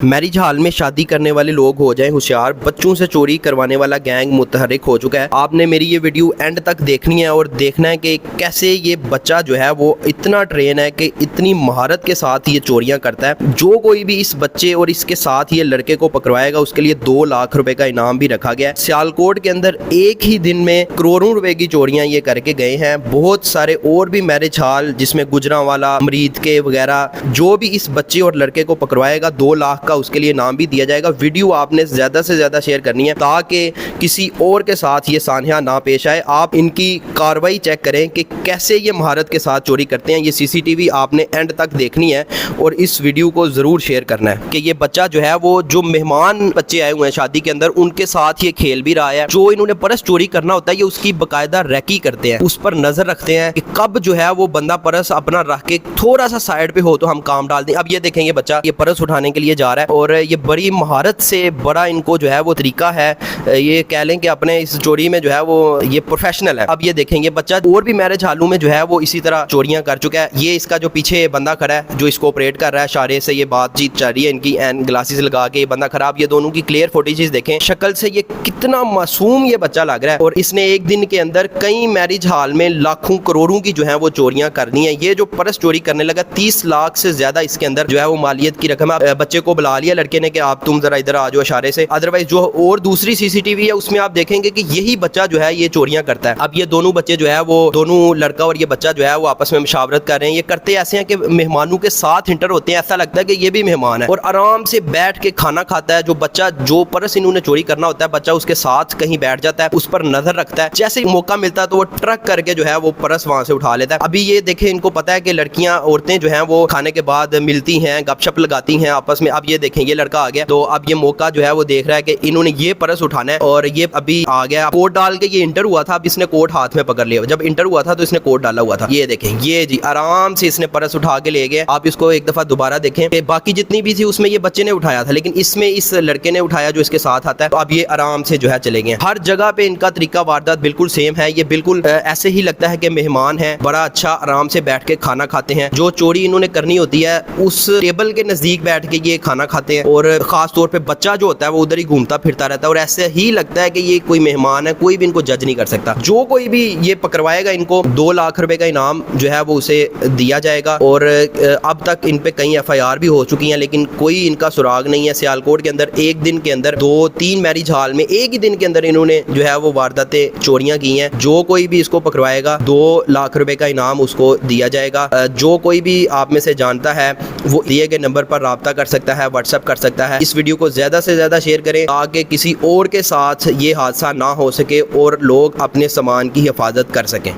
Marriage hall में शादी करने वाले लोग हो जाएं होशियार, बच्चों से चोरी करवाने वाला गैंग मुतहरिक हो चुका है। आपने मेरी ये वीडियो एंड तक देखनी है और देखना है कि कैसे ये बच्चा जो है वो इतना ट्रेन है कि इतनी महारत के साथ ये चोरियां करता है। जो कोई भी इस बच्चे और इसके साथ ये लड़के को पकड़वाएगा उसके लिए 2 लाख रुपए का इनाम भी रखा गया है। सियालकोट के अंदर एक ही दिन में करोड़ों रुपए की चोरियां ये करके गए हैं। बहुत सारे और भी मैरिज हॉल जिसमें गुजरांवाला, अमरीद के वगैरह, जो भी इस बच्चे और लड़के को पकड़वाएगा 2 लाख का उसके लिए नाम भी दिया जाएगा। वीडियो आपने ज़्यादा से ज़्यादा शेयर करनी है ताकि किसी और के साथ ये सानिया ना पेश आए। आप इनकी कार्रवाई चेक करें कि कैसे ये महारत के साथ चोरी करते हैं। ये सीसीटीवी आपने एंड तक देखनी है और इस वीडियो को ज़रूर शेयर करना है कि ये बच्चा जो है वो जो मेहमान बच्चे आए हुए हैं शादी के अंदर उनके साथ ये खेल भी रहा है। जो इन्होंने परस चोरी करना होता है ये उसकी बाकायदा रैकी करते हैं, उस पर नज़र रखते हैं कि कब जो है वो बंदा परस अपना रख के थोड़ा सा साइड पे हो तो हम काम डाल दें। अब ये देखेंगे बच्चा ये परस उठाने के लिए जा रहा है और ये बड़ी महारत से बड़ा इनको जो है वो तरीका है। ये कह लें कि अपने इस चोरी में जो है वो ये प्रोफेशनल है। अब ये देखेंगे बच्चा और भी मैरिज हालों में जो है वो इसी तरह चोरियां कर चुका है। ये इसका जो पीछे बंदा खड़ा है जो इसको ऑपरेट कर रहा है, इशारे से ये बातचीत चल रही है इनकी, एंड ग्लासेस लगा के ये बंदा खराब। ये दोनों की क्लियर फुटेजेस देखें, शक्ल से ये कितना मासूम ये बच्चा लग रहा है और इसने एक दिन के अंदर कई मैरिज हॉल में लाखों करोड़ों की जो है वो चोरियां करनी है। ये जो परस चोरी करने लगा 30 लाख से ज्यादा इसके अंदर जो है वो मालियत की रकम है। बच्चे को बुला लिया लड़के ने कि आप तुम जरा इधर आ जाओ इशारे से। अदरवाइज जो और दूसरी सीसीटीवी है उसमें आप देखेंगे कि यही बच्चा जो है ये चोरियां करता है। अब ये दोनों बच्चे जो है वो दोनों लड़का और ये बच्चा जो है वो आपस में मुशावरत कर रहे हैं। ये करते ऐसे हैं कि मेहमानों के साथ इंटर होते हैं, ऐसा लगता है कि ये भी मेहमान है और आराम से बैठ के खाना खाता है। जो बच्चा जो परस इन्होंने चोरी करना होता है बच्चा उसके साथ कहीं बैठ जाता है, उस पर नजर रखता है। जैसे ही मौका मिलता है तो वो ट्रक करके जो है वो परस वहां से उठा लेता है। अभी ये देखें, इनको पता है कि लड़कियां औरतें जो हैं वो खाने के बाद मिलती हैं, गपशप लगाती हैं आपस में। अब ये देखें ये लड़का आ गया तो अब ये मौका जो है वो देख रहा है कि इन्होंने ये परस उठाना है और ये अभी आ गया। कोट डाल के ये इंटर हुआ था, अब इसने कोट हाथ में पकड़ लिया। जब इंटर हुआ था तो इसने कोट डाला हुआ था। ये देखें ये जी आराम से इसने परस उठा के ले गए। आप इसको एक दफा दोबारा देखें कि बाकी जितनी भी थी उसमें ये बच्चे ने उठाया था लेकिन इसमें इस लड़के ने उठाया जो इसके साथ आता है। तो अब ये आराम से जो है चले गए। हर जगह पे इनका तरीका वारदात बिल्कुल सेम है। ये बिल्कुल ऐसे ही लगता है कि मेहमान है, बड़ा अच्छा आराम से बैठ के खाना खाते हैं। जो चोरी इन्होंने करनी होती है उस टेबल के नजदीक बैठ के ये खाना खाते हैं और खास तौर पे बच्चा जो होता है वो उधर ही घूमता फिरता रहता है और ऐसे ही लगता है कि ये कोई मेहमान है, कोई भी इनको जज नहीं कर सकता। जो कोई भी ये पकड़वाएगा इनको 2 लाख रुपए का इनाम जो है वो उसे दिया जाएगा। और अब तक इन पे कई FIR भी हो चुकी हैं लेकिन कोई इनका सुराग नहीं है। सियालकोट के अंदर एक दिन के अंदर 2-3 मैरिज हॉल में एक ही दिन के अंदर इन्होंने जो है वो वारदातें चोरियां की हैं। जो कोई भी इसको पकड़वाएगा 2 लाख रुपए का इनाम उसको दिया जाएगा। जो कोई भी आप में से जानता है वो दिए गए नंबर पर राब्ता कर सकता है, व्हाट्सएप कर सकता है। इस वीडियो को ज़्यादा से ज़्यादा शेयर करें ताकि किसी और के साथ ये हादसा ना हो सके और लोग अपने सामान की हिफाजत कर सकें।